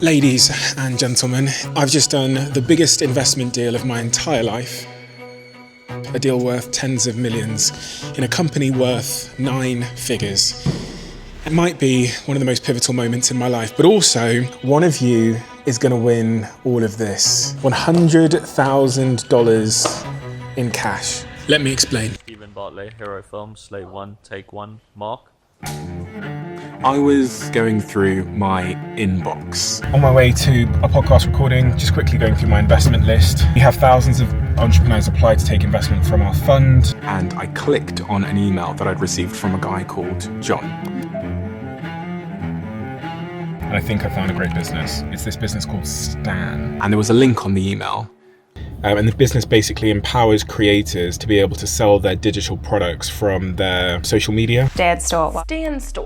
Ladies and gentlemen, I've just done the biggest investment deal of my entire life. A deal worth tens of millions in a company worth 9 figures. It might be one of the most pivotal moments in my life, but also one of you is going to win all of this. $100,000 in cash. Let me explain. Stephen Bartley, Hero Films, Slate 1, Take 1, Mark. I was going through my inbox. On my way to a podcast recording, just quickly going through my investment list. We have thousands of entrepreneurs apply to take investment from our fund. And I clicked on an email that I'd received from a guy called John. And I think I found a great business. It's this business called Stan. And there was a link on the email. And the business basically empowers creators to be able to sell their digital products from their social media. Stan Store. Stan Store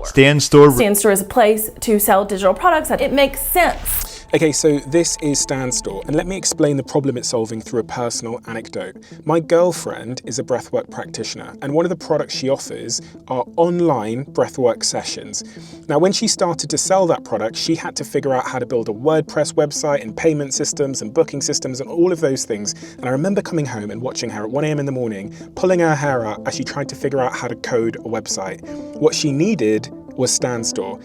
is a place to sell digital products. It makes sense. Okay, so this is Stan Store, and let me explain the problem it's solving through a personal anecdote. My girlfriend is a breathwork practitioner, and one of the products she offers are online breathwork sessions. Now, when she started to sell that product, she had to figure out how to build a WordPress website and payment systems and booking systems and all of those things. And I remember coming home and watching her at 1 a.m. in the morning, pulling her hair out as she tried to figure out how to code a website. What she needed was Stan Store.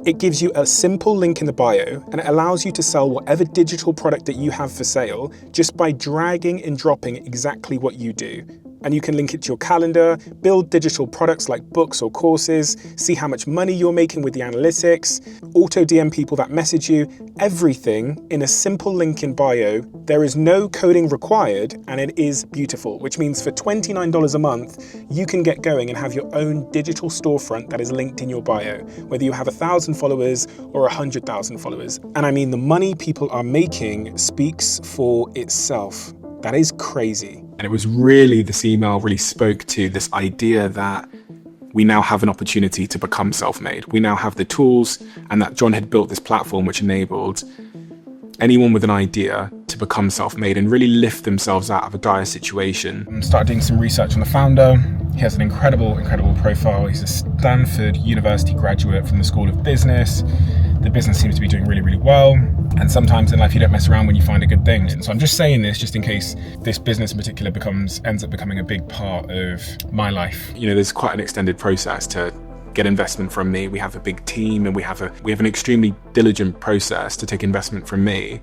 It gives you a simple link in the bio and it allows you to sell whatever digital product that you have for sale just by dragging and dropping exactly what you do. And you can link it to your calendar, build digital products like books or courses, see how much money you're making with the analytics, auto DM people that message you, everything in a simple link in bio. There is no coding required and it is beautiful, which means for $29 a month, you can get going and have your own digital storefront that is linked in your bio, whether you have 1,000 followers or 100,000 followers. And I mean, the money people are making speaks for itself. That is crazy. And it was really, this email really spoke to this idea that we now have an opportunity to become self-made. We now have the tools, and that John had built this platform which enabled anyone with an idea to become self-made and really lift themselves out of a dire situation. I started doing some research on the founder. He has an incredible profile. He's a Stanford University graduate from the School of Business. The business seems to be doing really, really well. And sometimes in life, you don't mess around when you find a good thing. And so I'm just saying this just in case this business in particular ends up becoming a big part of my life. You know, there's quite an extended process to get investment from me. We have a big team and we have an extremely diligent process to take investment from me.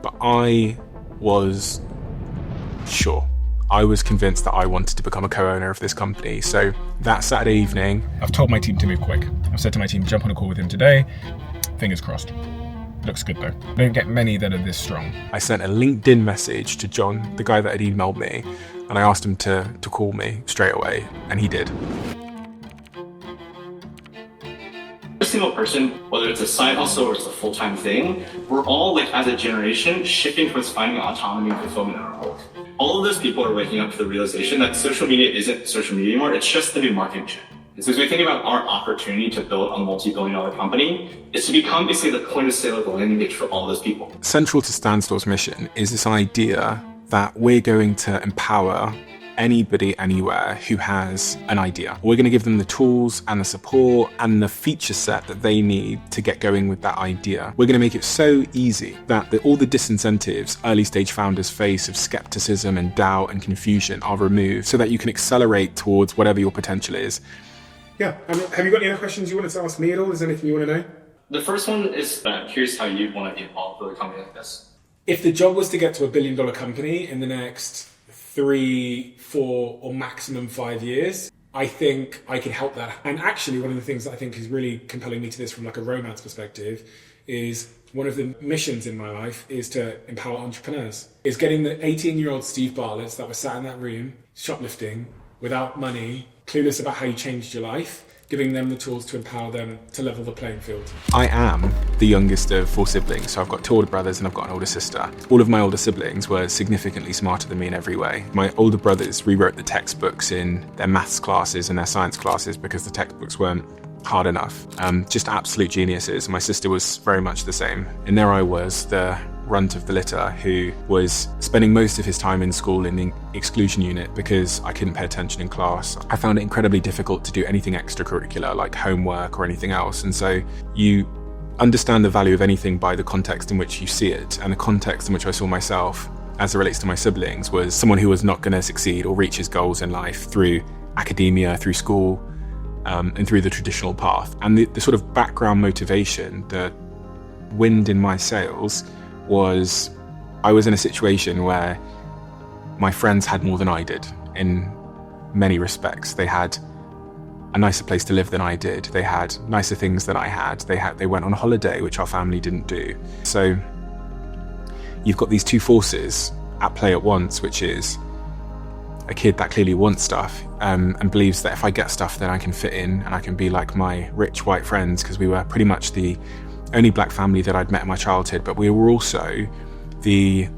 But I was sure. I was convinced that I wanted to become a co-owner of this company. So that Saturday evening, I've told my team to move quick. I've said to my team, jump on a call with him today. Fingers crossed. Looks good though. I don't get many that are this strong. I sent a LinkedIn message to John, the guy that had emailed me, and I asked him to call me straight away, and he did. Every single person, whether it's a side hustle or it's a full-time thing, we're all, like, as a generation, shifting towards finding autonomy and fulfillment in our work. All of those people are waking up to the realization that social media isn't social media anymore, it's just the new marketing channel. So as we think about our opportunity to build a multi-billion-dollar company, is to become basically the point of sale of the landing page for all those people. Central to Stan Store's mission is this idea that we're going to empower anybody, anywhere who has an idea. We're going to give them the tools and the support and the feature set that they need to get going with that idea. We're going to make it so easy that all the disincentives early stage founders face of skepticism and doubt and confusion are removed so that you can accelerate towards whatever your potential is. Yeah, have you got any other questions you wanted to ask me at all? Is there anything you want to know? The first one is, I'm curious how you'd want to be involved with a company like this. If the job was to get to $1 billion company in the next 3, 4, or maximum 5 years, I think I could help that. And actually, one of the things that I think is really compelling me to this from like a romance perspective is one of the missions in my life is to empower entrepreneurs. Is getting the 18-year-old Steve Bartletts that were sat in that room, shoplifting, without money, clueless about how you changed your life, giving them the tools to empower them to level the playing field. I am the youngest of 4 siblings, so I've got 2 older brothers and I've got an older sister. All of my older siblings were significantly smarter than me in every way. My older brothers rewrote the textbooks in their maths classes and their science classes because the textbooks weren't hard enough. Just absolute geniuses. My sister was very much the same. And there I was, the runt of the litter, who was spending most of his time in school in the exclusion unit because I couldn't pay attention in class. I found it incredibly difficult to do anything extracurricular like homework or anything else. And so you understand the value of anything by the context in which you see it. And the context in which I saw myself, as it relates to my siblings, was someone who was not going to succeed or reach his goals in life through academia, through school, and through the traditional path. And the sort of background motivation, the wind in my sails, was I was in a situation where my friends had more than I did in many respects. They had a nicer place to live than I did. They had nicer things than I had. They went on holiday, which our family didn't do. So you've got these two forces at play at once, which is a kid that clearly wants stuff and believes that if I get stuff, then I can fit in and I can be like my rich white friends, because we were pretty much the only black family that I'd met in my childhood, but we were also the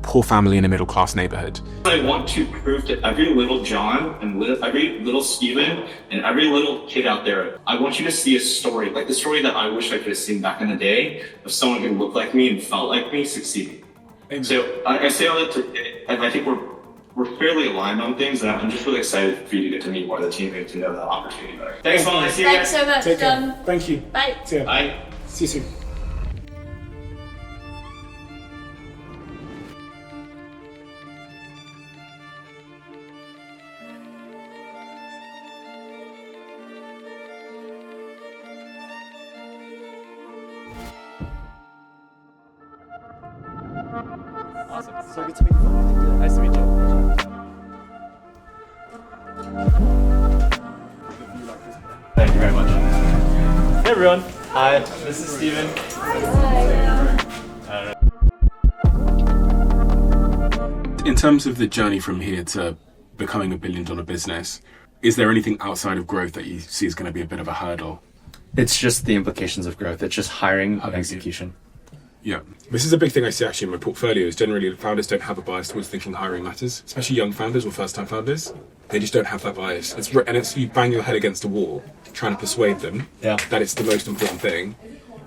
poor family in a middle class neighborhood. I want to prove to every little John and every little Steven and every little kid out there, I want you to see a story, like the story that I wish I could have seen back in the day, of someone who looked like me and felt like me succeeding. Amen. So I say all that to, and I think we're fairly aligned on things, and I'm just really excited for you to get to meet more of the team and to know that opportunity better. Thanks, Molly. See you Thanks guys. so much, Take care. John. Thank you. Bye. See ya. Bye. See you soon. Awesome. So good to meet you. Nice to meet you. Thank you very much. Hey everyone. Hi, this is Steven. In terms of the journey from here to becoming $1 billion business, is there anything outside of growth that you see is going to be a bit of a hurdle? It's just the implications of growth. It's just hiring and execution. Yeah. This is a big thing I see actually in my portfolios. Generally, founders don't have a bias towards thinking hiring matters, especially young founders or first-time founders. They just don't have that bias. It's you bang your head against a wall trying to persuade them that it's the most important thing,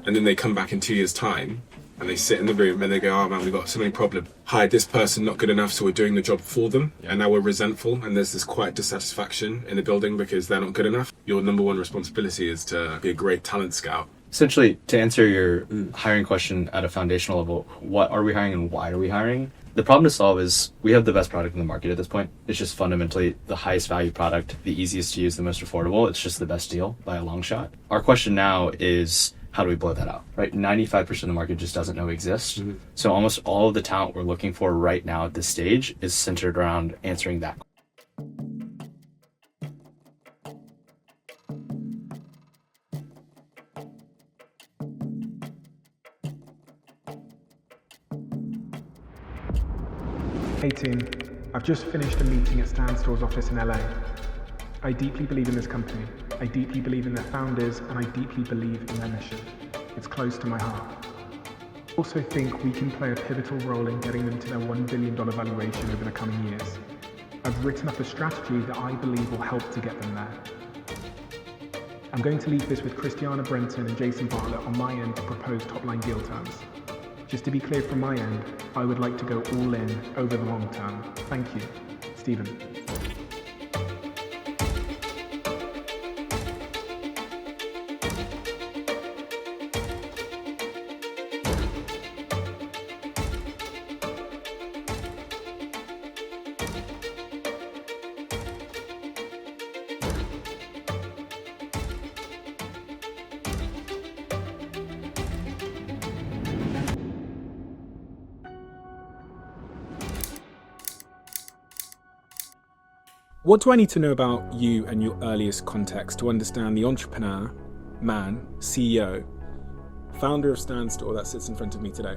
and then they come back in 2 years' time and they sit in the room and they go, oh man, we've got so many problems. Hired this person, not good enough, so we're doing the job for them, and now we're resentful, and there's this quiet dissatisfaction in the building because they're not good enough. Your number one responsibility is to be a great talent scout. Essentially, to answer your hiring question at a foundational level, what are we hiring and why are we hiring? The problem to solve is we have the best product in the market at this point. It's just fundamentally the highest value product, the easiest to use, the most affordable. It's just the best deal by a long shot. Our question now is, how do we blow that out, right? 95% of the market just doesn't know exists. Mm-hmm. So almost all of the talent we're looking for right now at this stage is centered around answering that. Hey team, I've just finished a meeting at Standstore's office in LA. I deeply believe in this company. I deeply believe in their founders, and I deeply believe in their mission. It's close to my heart. I also think we can play a pivotal role in getting them to their $1 billion valuation over the coming years. I've written up a strategy that I believe will help to get them there. I'm going to leave this with Christiana Brenton and Jason Bartlett on my end to propose top-line deal terms. Just to be clear from my end, I would like to go all in over the long term. Thank you. Stephen. What do I need to know about you and your earliest context to understand the entrepreneur, man, CEO, founder of Standstore that sits in front of me today?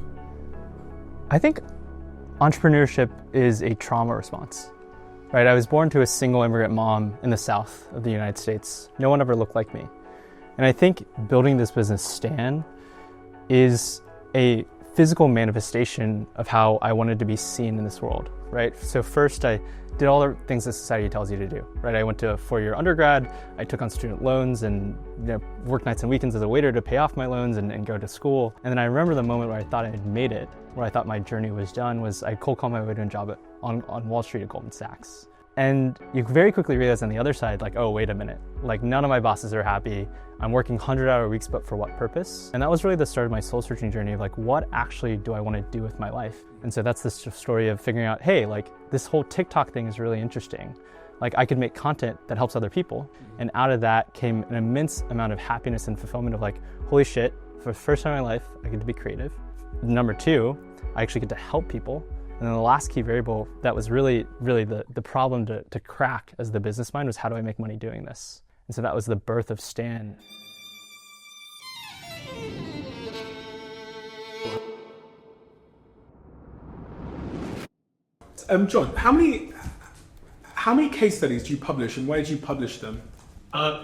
I think entrepreneurship is a trauma response, right? I was born to a single immigrant mom in the South of the United States. No one ever looked like me. And I think building this business, Stan, is a physical manifestation of how I wanted to be seen in this world, right? So first I did all the things that society tells you to do, right? I went to a 4-year undergrad, I took on student loans and worked nights and weekends as a waiter to pay off my loans and go to school. And then I remember the moment where I thought I had made it, where I thought my journey was done, was I cold called my way to a job on Wall Street at Goldman Sachs. And you very quickly realize on the other side, like, oh, wait a minute, like none of my bosses are happy. I'm working 100-hour weeks, but for what purpose? And that was really the start of my soul searching journey of like, what actually do I want to do with my life? And so that's this story of figuring out, hey, like this whole TikTok thing is really interesting. Like I could make content that helps other people. And out of that came an immense amount of happiness and fulfillment of like, holy shit, for the first time in my life, I get to be creative. Number two, I actually get to help people. And then the last key variable that was really the problem to crack as the business mind was, how do I make money doing this? And so that was the birth of Stan. John, how many case studies do you publish, and where do you publish them?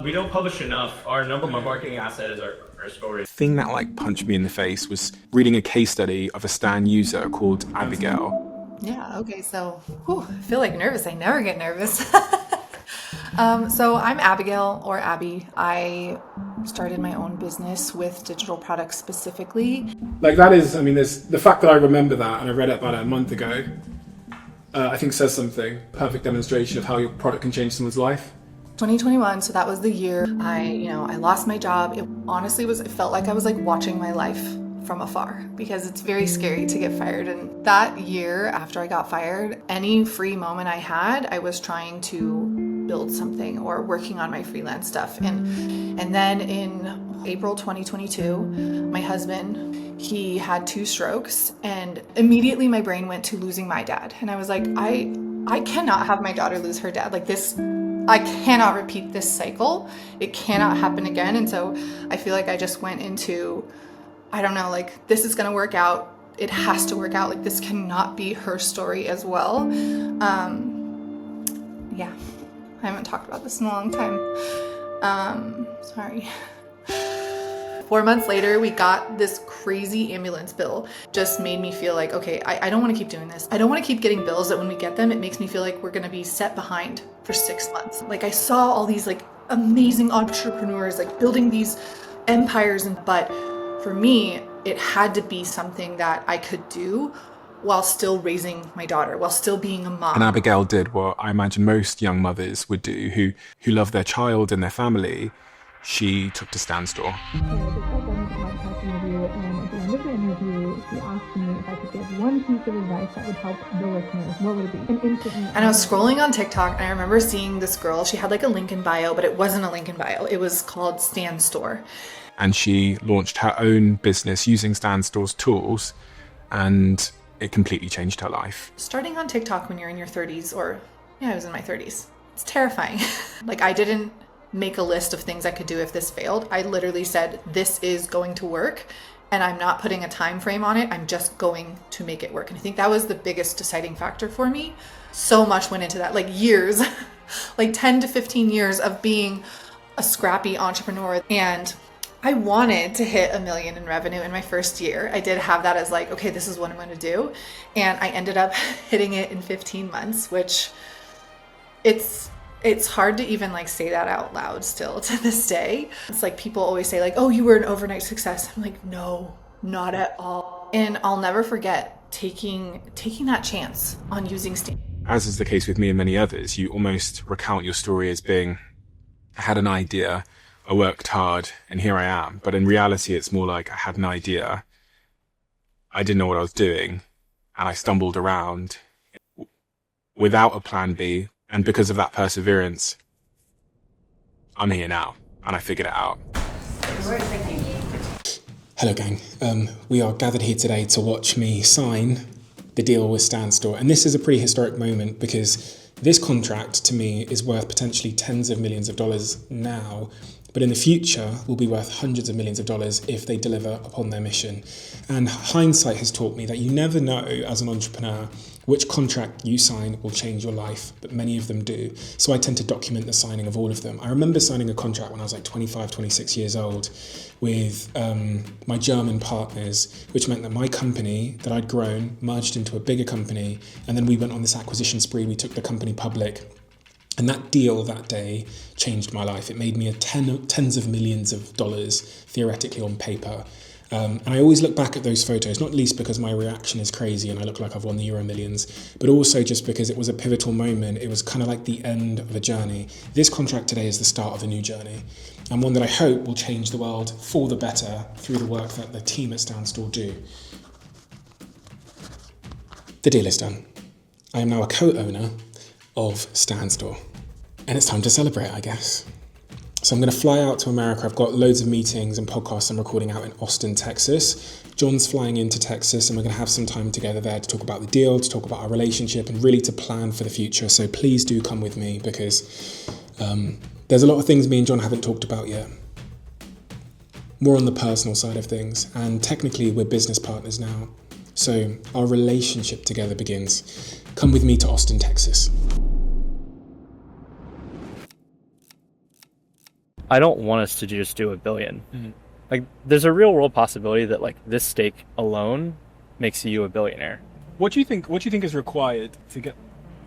We don't publish enough. Our number one marketing asset is our story. The thing that like punched me in the face was reading a case study of a Stan user called Abigial. Yeah, okay, so I feel like nervous. I never get nervous. So I'm Abigail, or Abby. I started my own business with digital products specifically. Like that is, I mean, there's the fact that I remember that and I read it about a month ago, I think says something. Perfect demonstration of how your product can change someone's life. 2021, so that was the year I lost my job. It honestly it felt like I was like watching my life from afar, because it's very scary to get fired. And that year after I got fired, any free moment I had, I was trying to build something or working on my freelance stuff. And then in April 2022, my husband, he had 2 strokes, and immediately my brain went to losing my dad. And I was like, I cannot have my daughter lose her dad. Like this, I cannot repeat this cycle. It cannot happen again. And so I feel like I just went into, I don't know, like this is gonna work out. It has to work out. Like this cannot be her story as well. Yeah, I haven't talked about this in a long time. Sorry. 4 months later, we got this crazy ambulance bill. Just made me feel like, okay, I don't want to keep doing this. I don't want to keep getting bills that when we get them, it makes me feel like we're going to be set behind for 6 months. Like I saw all these like amazing entrepreneurs like building these empires, but for me, it had to be something that I could do while still raising my daughter, while still being a mom. And Abigail did what I imagine most young mothers would do who love their child and their family. She took to Stan Store. Just got done with my podcast interview, and at the end of the interview, she asked me if I could give one piece of advice that would help the listeners. What would it be? And instantly, and I was scrolling on TikTok, and I remember seeing this girl. She had like a link in bio, but it wasn't a link in bio. It was called Stan Store. And she launched her own business using Stan Store's tools, and it completely changed her life. Starting on TikTok when you're in your 30s, I was in my 30s. It's terrifying. Like I didn't make a list of things I could do if this failed. I literally said, this is going to work, and I'm not putting a time frame on it. I'm just going to make it work. And I think that was the biggest deciding factor for me. So much went into that, like years, like 10 to 15 years of being a scrappy entrepreneur. And I wanted to hit $1 million in revenue in my first year. I did have that as like, okay, this is what I'm going to do. And I ended up hitting it in 15 months, which it's hard to even like say that out loud still to this day. It's like people always say like, oh, you were an overnight success. I'm like, no, not at all. And I'll never forget taking that chance on using Stan. As is the case with me and many others, you almost recount your story as being, I had an idea, I worked hard, and here I am. But in reality, it's more like I had an idea, I didn't know what I was doing, and I stumbled around without a plan B. And because of that perseverance, I'm here now, and I figured it out. Hello, gang. We are gathered here today to watch me sign the deal with Stan Store. And this is a pretty historic moment because this contract, to me, is worth potentially tens of millions of dollars now, but in the future will be worth hundreds of millions of dollars if they deliver upon their mission. And hindsight has taught me that you never know as an entrepreneur which contract you sign will change your life, but many of them do. So I tend to document the signing of all of them. I remember signing a contract when I was like 25, 26 years old with my German partners, which meant that my company that I'd grown merged into a bigger company, and then we went on this acquisition spree. We took the company public. And that deal that day changed my life. It made me tens of millions of dollars, theoretically on paper. And I always look back at those photos, not least because my reaction is crazy and I look like I've won the Euro Millions, but also just because it was a pivotal moment. It was kind of like the end of a journey. This contract today is the start of a new journey, and one that I hope will change the world for the better through the work that the team at Standstore do. The deal is done. I am now a co-owner of Standstore, and it's time to celebrate, I guess. So I'm going to fly out to America. I've got loads of meetings and podcasts I'm recording out in Austin, Texas. John's flying into Texas, and we're going to have some time together there to talk about the deal, to talk about our relationship, and really to plan for the future. So please do come with me, because there's a lot of things me and John haven't talked about yet. More on the personal side of things, and technically we're business partners now. So our relationship together begins. Come with me to Austin, Texas. I don't want us to just do $1 billion. Mm-hmm. Like, there's a real world possibility that like this stake alone makes you a billionaire. What do you think is required to get?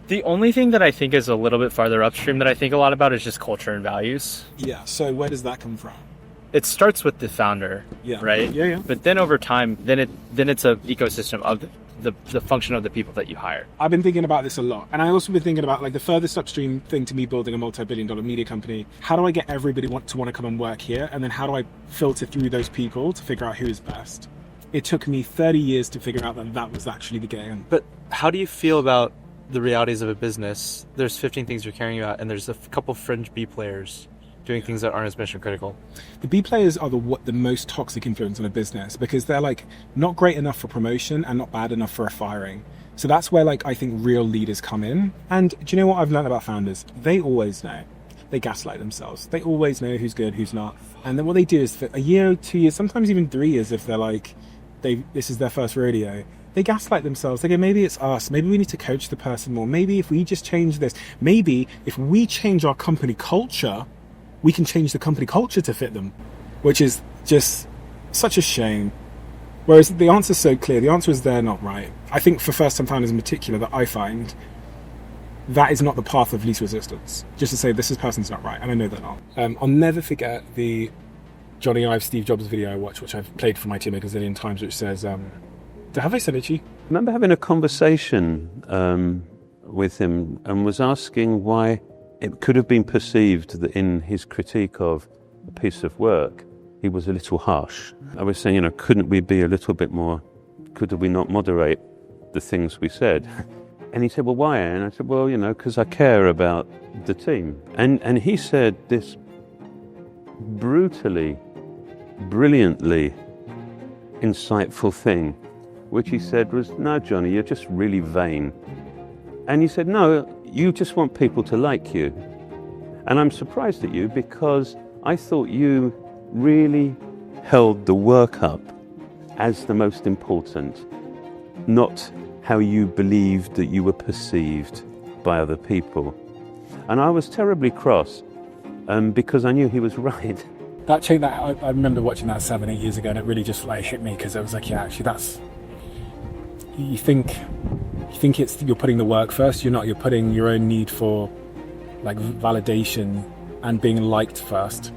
The only thing that I think is a little bit farther upstream that I think a lot about is just culture and values. Yeah. So where does that come from? It starts with the founder, right? Yeah. But then over time, then it's an ecosystem of the function of the people that you hire. I've been thinking about this a lot, and I also been thinking about like the furthest upstream thing to me building a multi-billion-dollar media company. How do I get everybody want to come and work here, and then how do I filter through those people to figure out who is best? It took me 30 years to figure out that was actually the game. But how do you feel about the realities of a business? There's 15 things you're caring about, and there's a couple fringe B players doing things that aren't as mission critical. The B players are the most toxic influence on a business, because they're like not great enough for promotion and not bad enough for a firing. So that's where like I think real leaders come in. And do you know what I've learned about founders? They always know. They gaslight themselves. They always know who's good, who's not. And then what they do is for a year, 2 years, sometimes even 3 years, if they're like this is their first rodeo, they gaslight themselves. They go, maybe it's us. Maybe we need to coach the person more. Maybe if we just change this, maybe if we change our company culture, we can change the company culture to fit them, which is just such a shame. Whereas the answer's so clear. The answer is they're not right. I think for first-time founders in particular that I find, that is not the path of least resistance. Just to say, this person's not right, and I know they're not. I'll never forget the Johnny Ive Steve Jobs video I watched, which I've played for my team a gazillion times, which says, have I sent it to you? I remember having a conversation with him and was asking why it could have been perceived that in his critique of a piece of work, he was a little harsh. I was saying, couldn't we be a little bit more, could we not moderate the things we said? And he said, well, why? And I said, well, because I care about the team. And he said this brutally, brilliantly insightful thing, which he said was, no, Johnny, you're just really vain. And he said, no, you just want people to like you. And I'm surprised at you because I thought you really held the work up as the most important, not how you believed that you were perceived by other people. And I was terribly cross because I knew he was right. I remember watching that 7-8 years ago, and it really just like hit me, because I was like, yeah, actually that's, you think it's you're putting the work first. You're not. You're putting your own need for like validation and being liked first,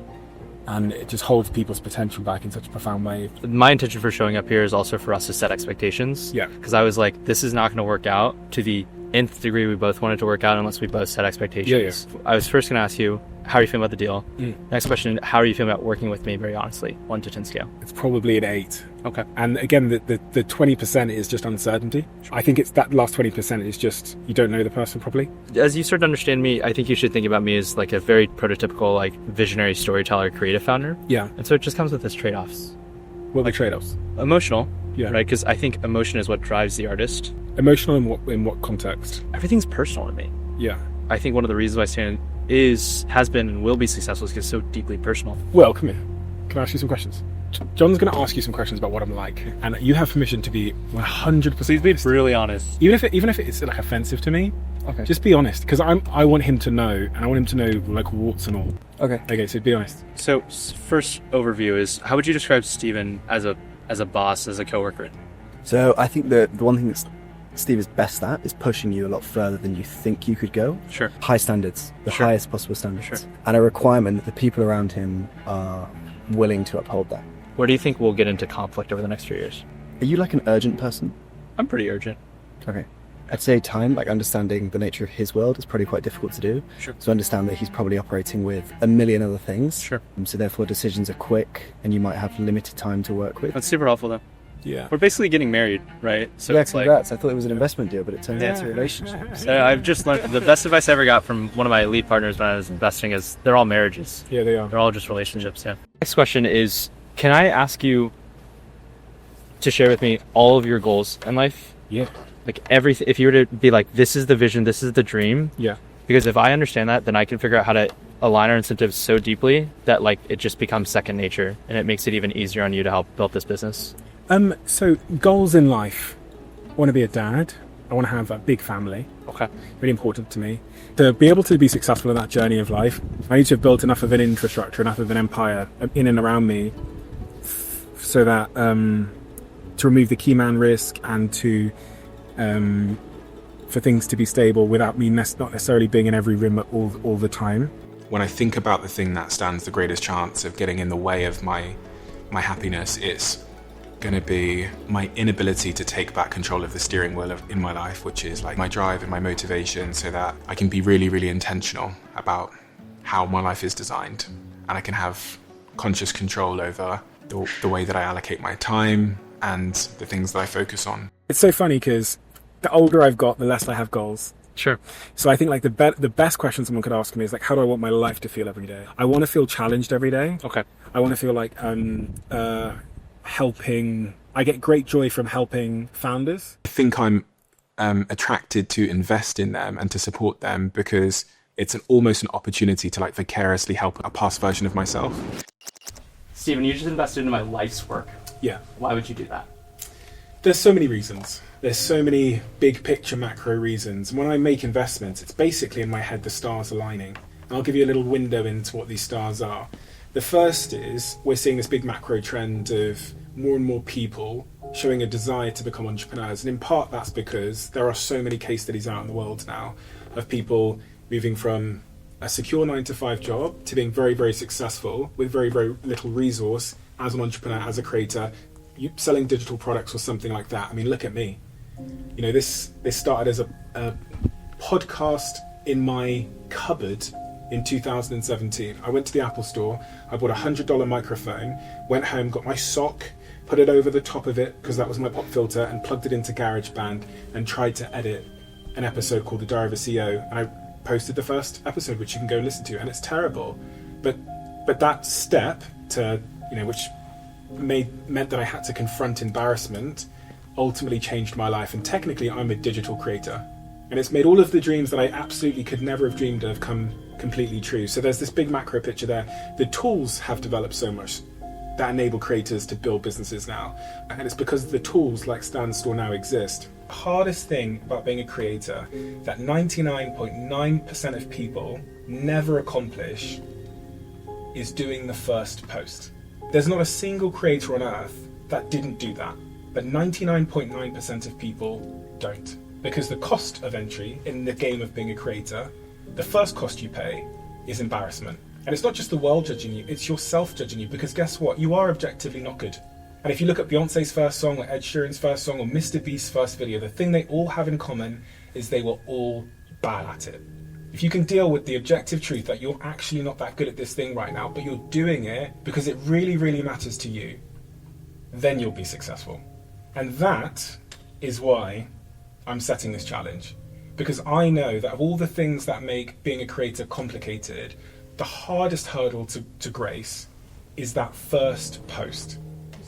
and it just holds people's potential back in such a profound way. My intention for showing up here is also for us to set expectations. Yeah. Because I was like, this is not going to work out to the nth degree we both wanted to work out unless we both set expectations. Yeah. I was first going to ask you, how are you feeling about the deal? Next question, how are you feeling about working with me, very honestly, 1 to 10 scale? It's probably an 8. Okay. And again, the 20% is just uncertainty. Sure. I think it's that last 20% is just, you don't know the person properly. As you start to understand me, I think you should think about me as like a very prototypical, like visionary storyteller, creative founder. Yeah. And so it just comes with its trade-offs. What are the trade-offs? Emotional. Yeah. Right? Because I think emotion is what drives the artist. Emotional in what context? Everything's personal to me. Yeah. I think one of the reasons why Stan has been and will be successful is because it's so deeply personal. Well, come here. Can I ask you some questions? John's going to ask you some questions about what I'm like, and you have permission to be 100%. Be really honest. Even if it's like offensive to me, okay. Just be honest, because I want him to know, and I want him to know like warts and all. Okay, so be honest. So first overview is, how would you describe Steven as a boss, as a coworker? So I think the one thing that Steve is best at is pushing you a lot further than you think you could go. Sure. High standards, the Sure. highest possible standards. Sure. And a requirement that the people around him are willing to uphold that. Where do you think we'll get into conflict over the next few years? Are you like an urgent person? I'm pretty urgent. Okay. I'd say time, like understanding the nature of his world is probably quite difficult to do. Sure. So understand that he's probably operating with a million other things. Sure. So therefore decisions are quick and you might have limited time to work with. That's super helpful though. Yeah. We're basically getting married, right? So yeah, it's congrats. I thought it was an investment deal, but it turns out it's a relationship. So I've just learned the best advice I ever got from one of my lead partners when I was investing is they're all marriages. Yeah, they are. They're all just relationships, yeah. Next question is, can I ask you to share with me all of your goals in life? Yeah. Like everything, if you were to be like, this is the vision, this is the dream. Yeah. Because if I understand that, then I can figure out how to align our incentives so deeply that like it just becomes second nature and it makes it even easier on you to help build this business. So goals in life. I want to be a dad. I want to have a big family. Okay. Really important to me. To be able to be successful in that journey of life, I need to have built enough of an infrastructure, enough of an empire in and around me so that to remove the key man risk and to for things to be stable without me not necessarily being in every room all the time. When I think about the thing that stands the greatest chance of getting in the way of my happiness, it's going to be my inability to take back control of the steering wheel in my life, which is like my drive and my motivation, so that I can be really, really intentional about how my life is designed, and I can have conscious control over the way that I allocate my time and the things that I focus on. It's so funny because the older I've got, the less I have goals. Sure. So I think like the best question someone could ask me is like, how do I want my life to feel every day? I want to feel challenged every day. Okay. I want to feel like helping. I get great joy from helping founders. I think I'm attracted to invest in them and to support them because it's almost an opportunity to like vicariously help a past version of myself. Steven, you just invested in my life's work. Yeah. Why would you do that? There's so many reasons. There's so many big picture macro reasons. When I make investments, it's basically in my head the stars aligning. And I'll give you a little window into what these stars are. The first is we're seeing this big macro trend of more and more people showing a desire to become entrepreneurs. And in part that's because there are so many case studies out in the world now of people moving from a secure 9-to-5 job to being very, very successful with very, very little resource as an entrepreneur, as a creator, selling digital products or something like that. I mean, look at me. You know, this started as a podcast in my cupboard in 2017. I went to the Apple store, I bought a $100 microphone, went home, got my sock, put it over the top of it because that was my pop filter, and plugged it into GarageBand and tried to edit an episode called The Diary of a CEO. And I posted the first episode, which you can go listen to, and it's terrible. But that step to, you know, which meant that I had to confront embarrassment, ultimately changed my life. And technically I'm a digital creator, and it's made all of the dreams that I absolutely could never have dreamed of come completely true. So there's this big macro picture there. The tools have developed so much that enable creators to build businesses now, and it's because the tools like Stan Store now exist. The hardest thing about being a creator that 99.9% of people never accomplish is doing the first post. There's not a single creator on earth that didn't do that, but 99.9% of people don't. Because the cost of entry in the game of being a creator, the first cost you pay is embarrassment. And it's not just the world judging you, it's yourself judging you, because guess what? You are objectively not good. And if you look at Beyonce's first song, or Ed Sheeran's first song, or Mr. Beast's first video, the thing they all have in common is they were all bad at it. If you can deal with the objective truth that you're actually not that good at this thing right now, but you're doing it because it really, really matters to you, then you'll be successful. And that is why I'm setting this challenge. Because I know that of all the things that make being a creator complicated, the hardest hurdle to grace is that first post.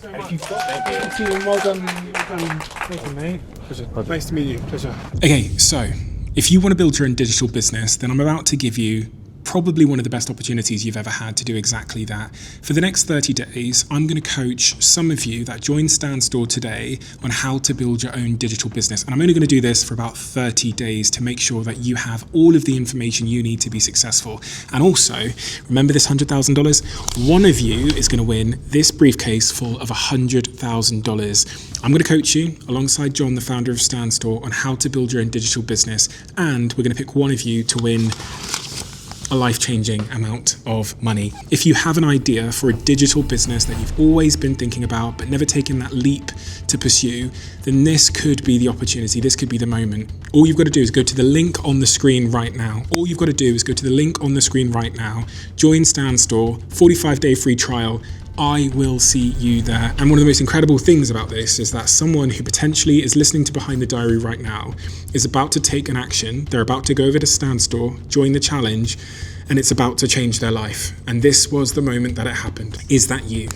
And if you've got that, thank you, and well done. Thank you, mate. Pleasure. Nice to meet you. Pleasure. Okay, so if you want to build your own digital business, then I'm about to give you probably one of the best opportunities you've ever had to do exactly that. For the next 30 days, I'm going to coach some of you that joined Stan Store today on how to build your own digital business. And I'm only going to do this for about 30 days to make sure that you have all of the information you need to be successful. And also, remember this $100,000? One of you is going to win this briefcase full of $100,000. I'm going to coach you alongside John, the founder of Stan Store, on how to build your own digital business. And we're going to pick one of you to win a life-changing amount of money. If you have an idea for a digital business that you've always been thinking about but never taken that leap to pursue, then this could be the opportunity. This could be the moment. All you've got to do is go to the link on the screen right now. Join Standstore, 45-day free trial. I will see you there. And one of the most incredible things about this is that someone who potentially is listening to Behind the Diary right now is about to take an action. They're about to go over to Standstore, join the challenge, and it's about to change their life. And this was the moment that it happened. Is that you?